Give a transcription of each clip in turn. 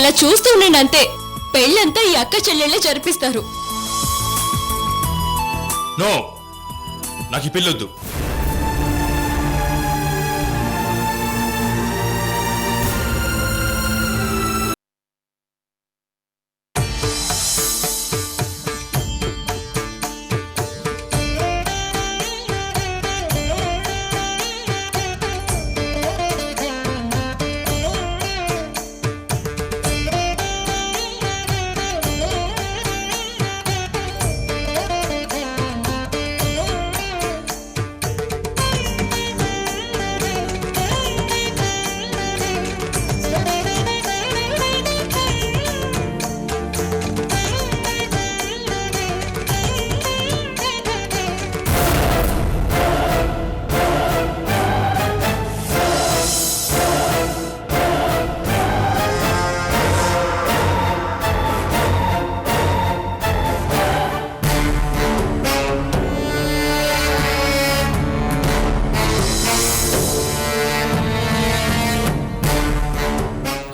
అలా చూస్తూ ఉండండి అంతే. పెళ్ళంతా ఈ అక్క చెల్లెళ్ళే జరిపిస్తారు. నో, నాకు ఈ పెళ్ళొద్దు.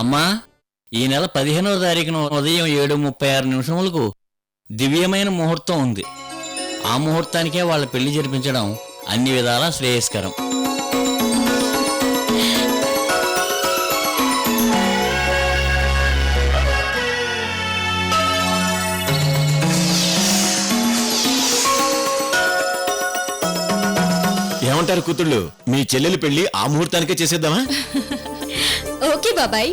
అమ్మా, ఈ నెల 15వ తారీఖున ఉదయం 7:36 దివ్యమైన ముహూర్తం ఉంది. ఆ ముహూర్తానికే వాళ్ళ పెళ్లి జరిపించడం అన్ని విధాలా శ్రేయస్కరం. ఏమంటారు కూతుళ్ళు, మీ చెల్లెలి పెళ్లి ఆ ముహూర్తానికే చేసేద్దామా? ఓకే బాబాయ్,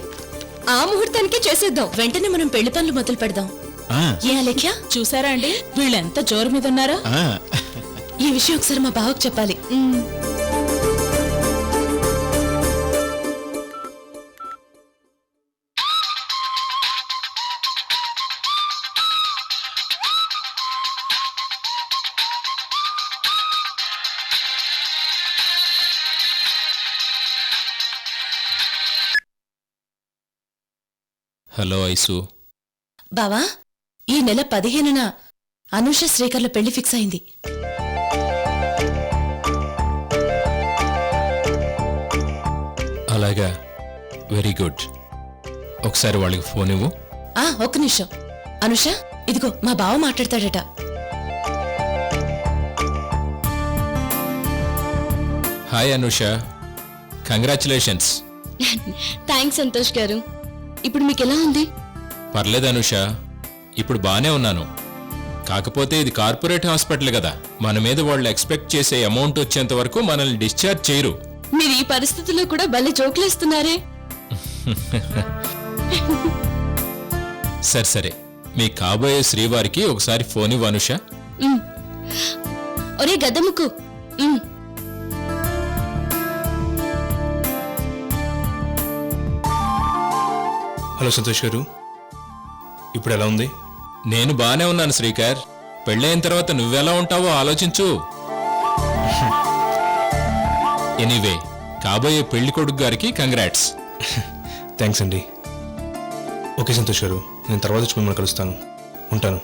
ఆ ముహూర్తానికే చేసేద్దాం. వెంటనే మనం పెళ్లి పనులు మొదలు పెడదాం. ఏ అలేఖ్య, చూసారా అండి వీళ్ళెంత జోరు మీద ఉన్నారో? ఈ విషయం ఒకసారి మా బావకు చెప్పాలి. Hello ice. బావా, ఈ నెల 15న అనూష శ్రీకర్ల పెళ్లి ఫిక్స్ అయింది. అలాగా, వెరీ గుడ్. ఒకసారి వాళ్ళకి ఫోన్ ఇవ్వు. ఒక్క నిమిషం. అనుష, ఇదిగో మా బావ మాట్లాడతాడట. Hi Anusha, congratulations. Thanks Santosh garu. ఇప్పుడు మీకు ఎలా ఉంది? పర్లేదు అనుష, ఇప్పుడు బానే ఉన్నాను. కాకపోతే ఇది కార్పొరేట్ హాస్పిటల్ కదా, మన మీద వాళ్ళు ఎక్స్పెక్ట్ చేసే అమౌంట్ వచ్చేంత వరకు మనల్ని డిశ్చార్జ్ చేయరు. మీరు ఈ పరిస్థితుల్లో కూడా భలే జోకులేస్తున్నారే. సరే సరే, మీ కాబోయే శ్రీవారికి ఒకసారి ఫోన్ ఇవ్వు అనుష. ఒరే గద్దముక్కు. హలో సంతోష్ గారు, ఇప్పుడు ఎలా ఉంది? నేను బానే ఉన్నాను శ్రీకర్. పెళ్ళైన తర్వాత నువ్వెలా ఉంటావో ఆలోచించు. ఎనీవే, కాబోయే పెళ్లి కొడుకు గారికి కంగ్రాట్స్. థ్యాంక్స్ అండి. ఓకే సంతోష్ గారు, నేను తర్వాత వచ్చి మిమ్మల్ని కలుస్తాను. ఉంటాను.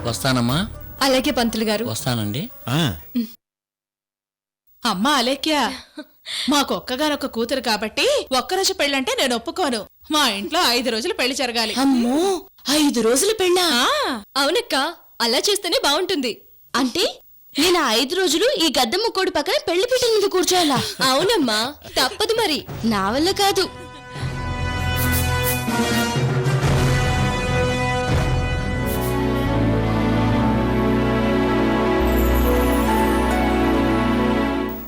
వస్తానమ్మా. అలాగే పంతులు గారు. వస్తానండి. అమ్మా అలేఖ్య, మాకొక్కగానొక్క కూతురు కాబట్టి ఒక్కరోజు పెళ్ళంటే నేను ఒప్పుకోను. మా ఇంట్లో 5 రోజులు పెళ్లి జరగాలి. అమ్మో, 5 రోజుల పెళ్ళా? అవునక్క, అలా చేస్తేనే బాగుంటుంది. అంటే నేను 5 రోజులు ఈ గద్దమ్మ కోడి పక్కన పెళ్లి పీటల మీద కూర్చోవాలా? అవునమ్మా, తప్పదు మరి. నా వల్ల కాదు.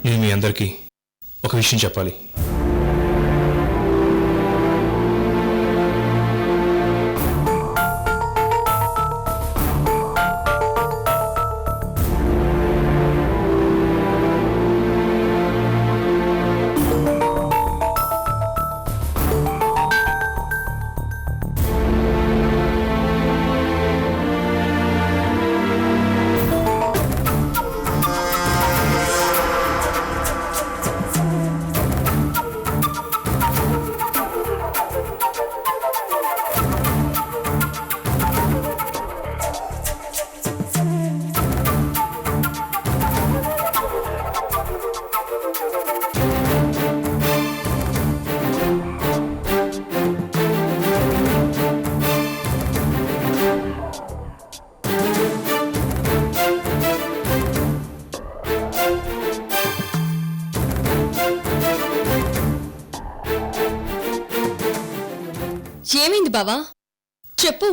నేను మీ అందరికీ ఒక విషయం చెప్పాలి. ఏమైంది బావా చెప్పు.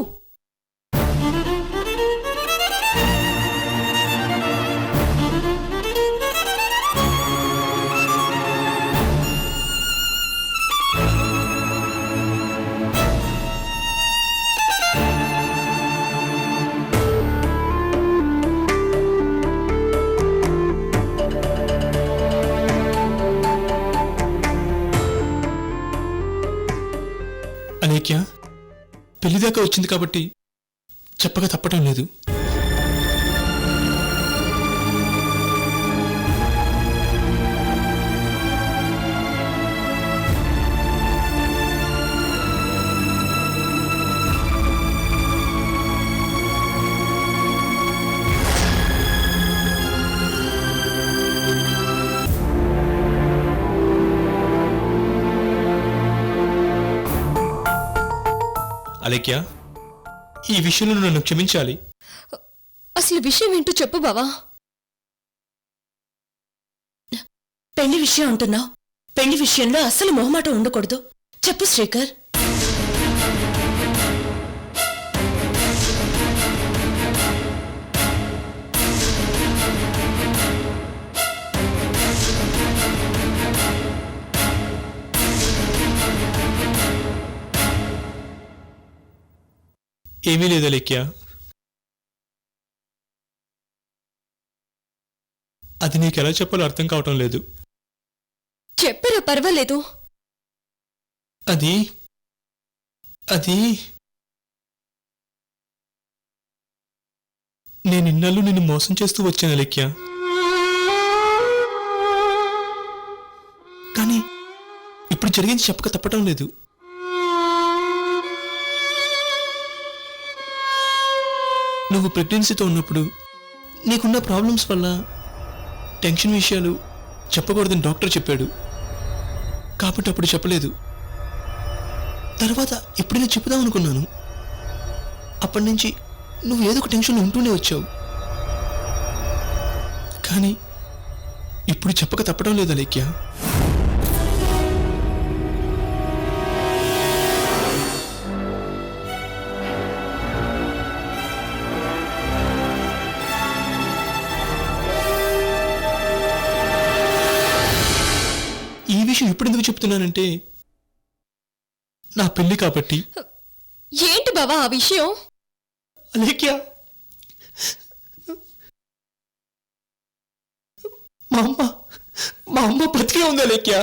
అనేక్య పెళ్లి దాకా వచ్చింది కాబట్టి చెప్పక తప్పటం లేదు. అలేఖ్య ఈ విషయంలో నన్ను క్షమించాలి. అసలు విషయం ఏంటో చెప్పు బావా. పెళ్లి విషయం అంటున్నావు. పెళ్లి విషయంలో అస్సలు మొహమాటం ఉండకూడదు. చెప్పు శ్రీకర్. ఏమీ లేదు అలేఖ్య. అది నీకెలా చెప్పాలో అర్థం కావటం లేదు. చెప్పరా పర్వాలేదు. అది నేను ఇన్నాళ్ళు నిన్ను మోసం చేస్తూ వచ్చాను అలేఖ్య. కానీ ఇప్పుడు జరిగింది చెప్పక తప్పటం లేదు. నువ్వు ప్రెగ్నెన్సీతో ఉన్నప్పుడు నీకున్న ప్రాబ్లమ్స్ వల్ల టెన్షన్ విషయాలు చెప్పకూడదని డాక్టర్ చెప్పాడు కాబట్టి అప్పుడు చెప్పలేదు. తర్వాత ఎప్పుడైనా చెప్పుదాం అనుకున్నాను. అప్పటి నుంచి నువ్వు ఏదో ఒక టెన్షన్ ఉంటూనే వచ్చావు. కానీ ఇప్పుడు చెప్పక తప్పడం లేదు అలేఖ్య. ఈ విషయం ఇప్పుడు ఎందుకు చెప్తున్నానంటే నా పెళ్లి కాబట్టి. ఏంటి బావా ఆ విషయం? అలేఖ్య మా అమ్మ బ్రతికే ఉంది అలేఖ్య.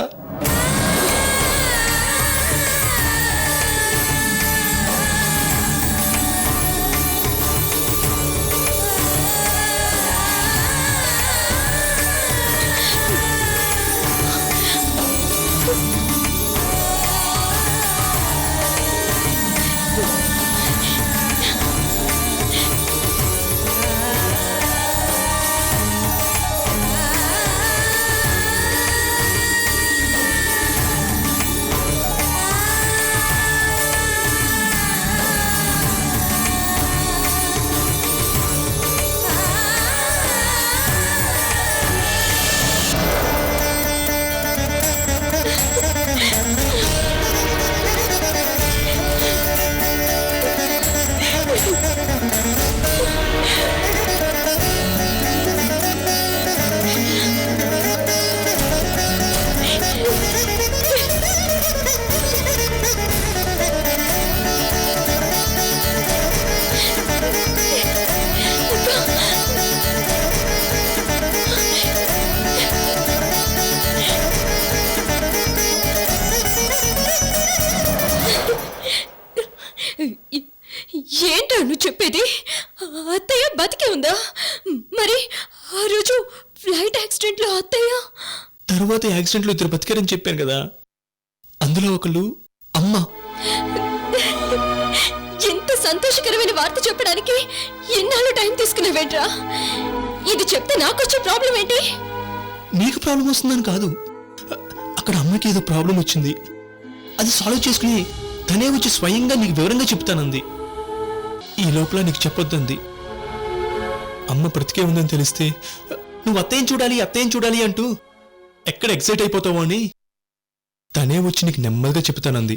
ఏంటో నువ్వు చెప్పేది? అత్తయ్య బతికే ఉందా? మరి ఆ రోజు ఫ్లైట్ యాక్సిడెంట్లో అత్తయ్య తర్వాత యాక్సిడెంట్లో ఇద్దరు బతికారని చెప్పాను కదా. అందులో ఒకళ్ళు అమ్మ. ఎంత సంతోషకరమైన వార్త చెప్పడానికి ఎన్నాళ్ళు టైం తీసుకున్నావేంట్రా? ఇది చెప్తే నాకొచ్చే ప్రాబ్లం ఏంటి? నీకు ప్రాబ్లం వస్తుందని కాదు, అక్కడ అమ్మకి ఏదో ప్రాబ్లం వచ్చింది. అది సాల్వ్ చేసుకుని తనే వచ్చి స్వయంగా నీకు వివరంగా చెప్తానంది. ఈ లోపల నీకు చెప్పొద్దంది. అమ్మ బ్రతికే ఉందని తెలిస్తే నువ్వు అత్తయ్యని చూడాలి అంటూ ఎక్కడ ఎక్సైట్ అయిపోతావో అని తనే వచ్చి నీకు నెమ్మదిగా చెప్తానంది.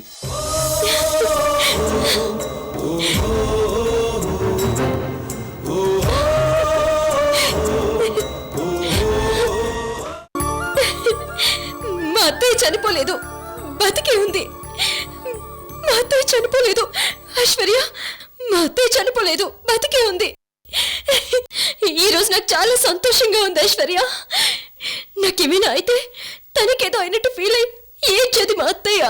మా అత్తయ్య చనిపోలేదు, బతికే ఉంది. మా అత్తయ్య చనిపోలేదు ఐశ్వర్య, మా అత్తయ్య చనిపోలేదు, బతికే ఉంది. ఈ రోజు నాకు చాలా సంతోషంగా ఉంది ఐశ్వర్య. నాకేమైనా అయితే తనకేదో అయినట్టు ఫీల్ అయ్యి ఏడ్చేది మా అత్తయ్య.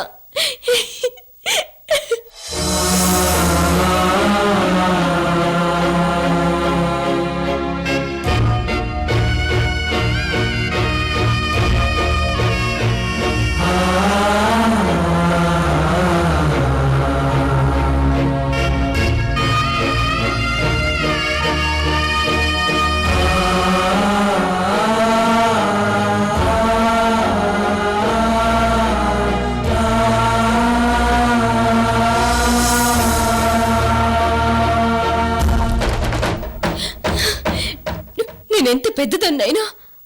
నేనెంత పెద్దదాన్నైనా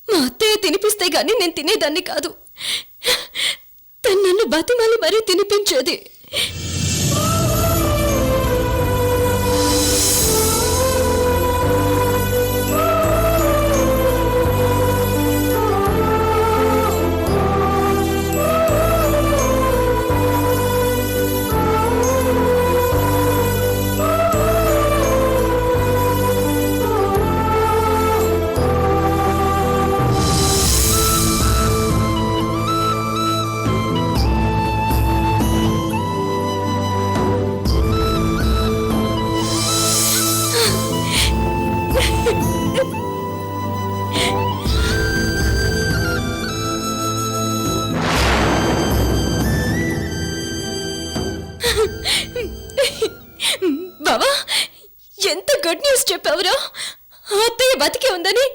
మా అత్తయ్య తినిపిస్తే గాని నేను తినేదాన్ని కాదు. తను నన్ను బతిమాలి మరీ తినిపించేది. బావా, ఎంత గుడ్ న్యూస్ చెప్పావురా. అత్తయ్య బతికే ఉందని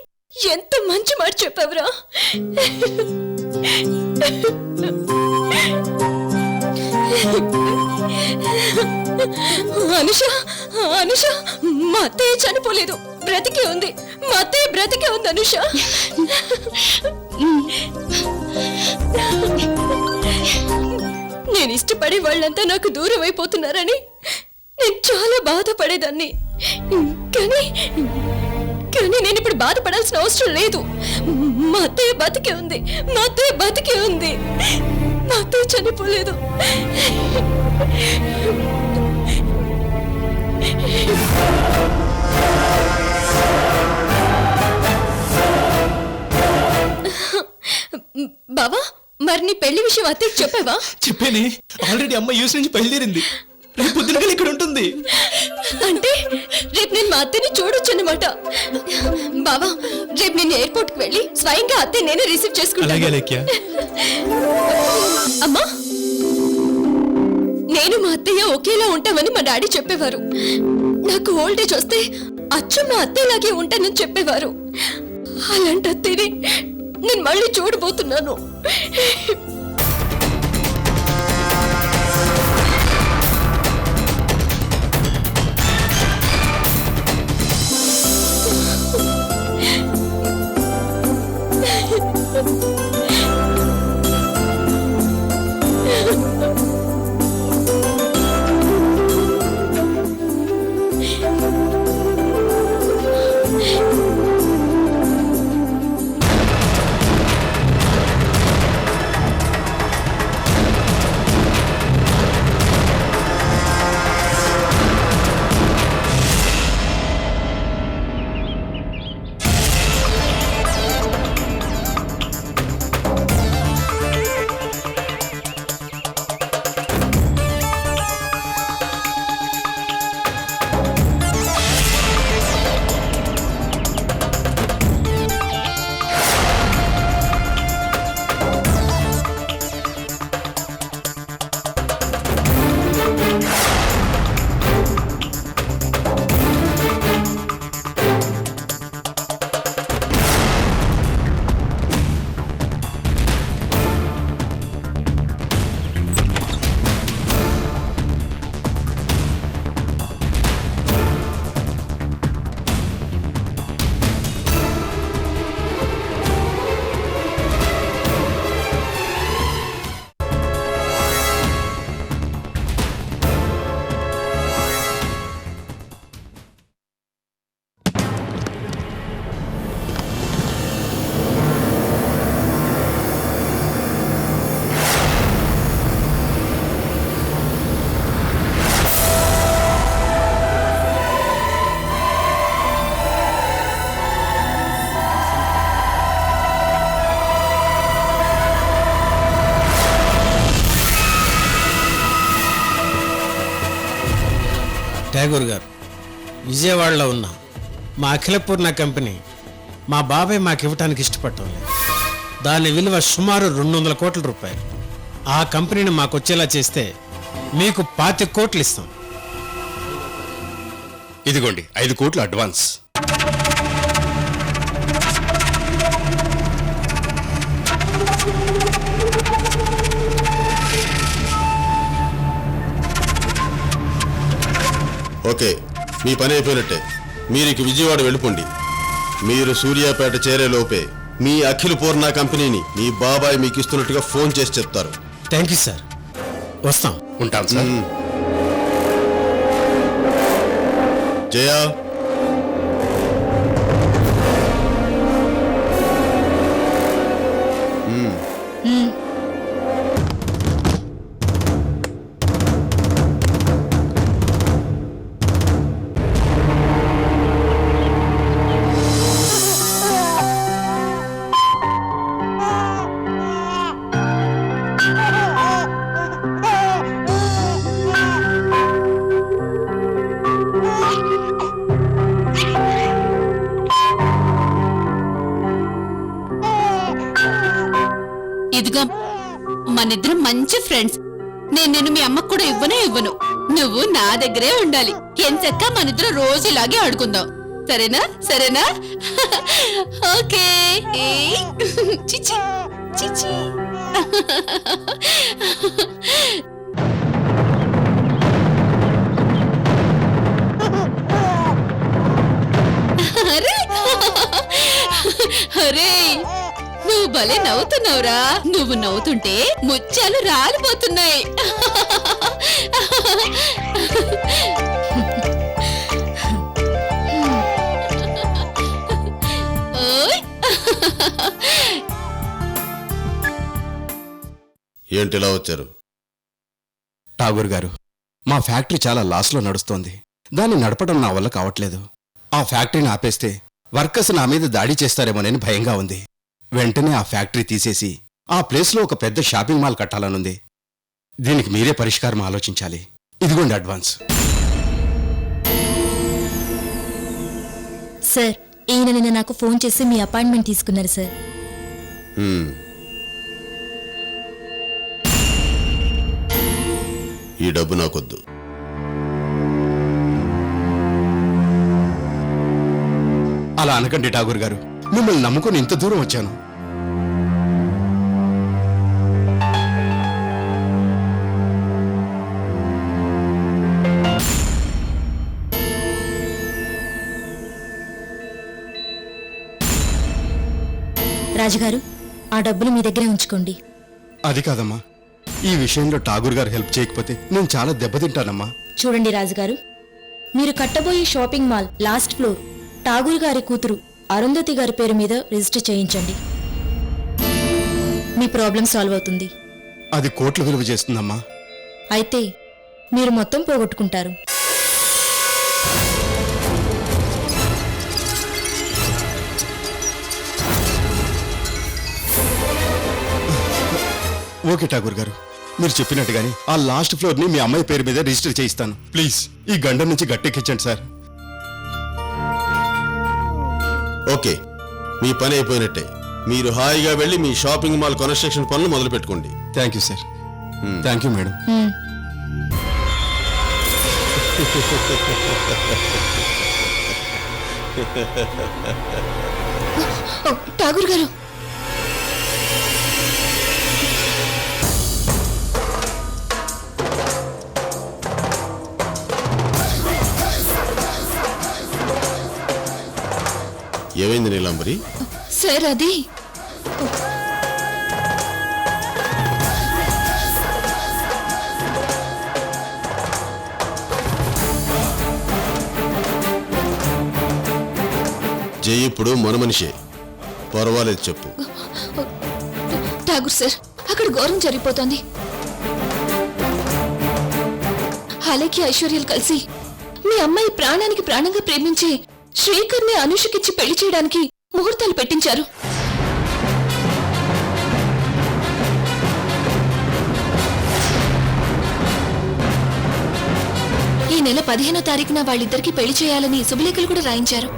ఎంత మంచి మాట చెప్పావురా. అనుష, అనుష, మా అత్తయ్య చనిపోలేదు, బ్రతికే ఉంది. మా అత్తయ్య బ్రతికే ఉంది అనుష. నేను ఇష్టపడే వాళ్ళంతా నాకు దూరం అయిపోతున్నారని నేను చాలా బాధపడేదాన్ని. కానీ కానీ నేను ఇప్పుడు బాధపడాల్సిన అవసరం లేదు. మా అత్తయ్య బతికే ఉంది, మా అత్తయ్య బతికే ఉంది, మా అత్తయ్య చనిపోలేదు. బావా, మరి నీ పెళ్లి విషయం అత్తయ్యకి చెప్పావా? చెప్పేనే, ఆల్రెడీ అమ్మ యూస్ నుంచి బయలుదేరింది. రేపు పొద్దునగా ఇక్కడ ఉంటుంది. అంటే రేపు నేను మా అత్తయ్యని చూడొచ్చు అన్నమాట. బావా, రేపు నేను ఎయిర్పోర్ట్ కి వెళ్ళి స్వయంగా అత్తయ్య నేనే రిసీవ్ అలాగే చేసుకుంటాను. అలేఖ్య. అమ్మా, నేను మా అత్తయ్య ఒకేలా ఉంటామని మా డాడీ చెప్పేవారు. నాకు ఓల్డేజ్ వస్తే అచ్చం మా అత్తయ్యలాగే ఉంటానని చెప్పేవారు. అలాంటి అత్తయ్యని నేను మళ్ళీ చూడబోతున్నాను. ఠాగూర్ గారు, విజయవాడలో ఉన్న మా అఖిలపూర్ణ కంపెనీ మా బాబాయ్ మాకు ఇవ్వటానికి ఇష్టపడటం లేదు. దాని విలువ సుమారు 200 కోట్ల రూపాయలు. ఆ కంపెనీని మాకు వచ్చేలా చేస్తే మీకు 25 కోట్లు ఇస్తాం. ఇదిగోండి 5 కోట్లు అడ్వాన్స్. ఓకే, మీ పని అయిపోయినట్టే. మీరు ఇక విజయవాడ వెళ్ళిపోండి. మీరు సూర్యాపేట చేరేలోపే మీ అఖిల పూర్ణ కంపెనీని మీ బాబాయ్ మీకు ఇస్తున్నట్టుగా ఫోన్ చేసి చెప్తారు. థ్యాంక్ యూ సార్, వస్తాం. ఉంటాం సార్. జయా, ఇదిగో మనిద్దరం మంచి ఫ్రెండ్స్. నేను నిన్ను మీ అమ్మకు కూడా ఇవ్వను. నువ్వు నా దగ్గరే ఉండాలి. ఎంచక్క మనిద్దరం రోజు ఇలాగే ఆడుకుందాం. సరేనా? సరేనా? ఓకే. చిచి చిచి. అరే అరే, నువ్వు భలే నవ్వుతున్నావురా. నువ్వు నవ్వుతుంటే ముత్యాలు రాలిపోతున్నాయి. ఓయ్. ఏంటి ఇలా వచ్చారు? ఠాగూర్ గారు, మా ఫ్యాక్టరీ చాలా లాస్లో నడుస్తోంది. దాన్ని నడపడం నా వల్ల కావట్లేదు. ఆ ఫ్యాక్టరీని ఆపేస్తే వర్కర్స్ నా మీద దాడి చేస్తారేమోనని భయంగా ఉంది. వెంటనే ఆ ఫ్యాక్టరీ తీసేసి ఆ ప్లేస్లో ఒక పెద్ద షాపింగ్ మాల్ కట్టాలనుంది. దీనికి మీరే పరిష్కారం ఆలోచించాలి. ఇదిగోండి అడ్వాన్స్. సార్, ఈయన నిన్న నాకు ఫోన్ చేసి మీ అపాయింట్మెంట్ తీసుకున్నారు సార్. ఈ డబ్బు నాకొద్దు. అలా అనకండి ఠాగూర్ గారు, మిమ్మల్ని నమ్ముకొని ఇంత దూరం వచ్చాను. రాజుగారు, ఆ డబ్బులు మీ దగ్గరే ఉంచుకోండి. అది కాదమ్మా, ఈ విషయంలో ఠాగూర్ గారు హెల్ప్ చేయకపోతే నేను చాలా దెబ్బతింటానమ్మా. చూడండి రాజుగారు, మీరు కట్టబోయే shopping mall last floor Tagore గారి కూతురు అరుంధతి గారి పేరు మీద రిజిస్టర్ చేయించండి. మీ ప్రాబ్లం సాల్వ్ అవుతుంది. అది కోట్ల విలువ చేస్తుందమ్మా. అయితే మీరు మొత్తం పోగొట్టుకుంటారు. ఓకే ఠాగూర్ గారు, మీరు చెప్పినట్టుగానే ఆ లాస్ట్ ఫ్లోర్ ని మీ అమ్మాయి పేరు మీద రిజిస్టర్ చేయిస్తాను. ప్లీజ్ ఈ గండం నుంచి గట్టెక్కించండి సార్. ఓకే, మీ పని అయిపోయినట్టే. మీరు హాయిగా వెళ్ళి మీ షాపింగ్ మాల్ కన్స్ట్రక్షన్ పనులు మొదలు పెట్టుకోండి. Thank you sir. Thank you madam. Tagore garu, ఏమైంది నీలాంబరి? సార్ అది జై ఇప్పుడు మన మనిషే. పర్వాలేదు, చెప్పు. ఠాగూర్ సార్, అక్కడ ఘోరం జరిగిపోతోంది. అలాగే ఐశ్వర్యాలు కలిసి మీ అమ్మాయి ప్రాణానికి ప్రాణంగా ప్రేమించి శ్రీకర్ని అనుషకిచ్చి పెళ్లి చేయడానికి ముహూర్తాలు పెట్టించారు. ఈ నెల 15వ తారీఖున వాళ్ళిద్దరికి పెళ్లి చేయాలని శుభలేఖలు కూడా రాయించారు.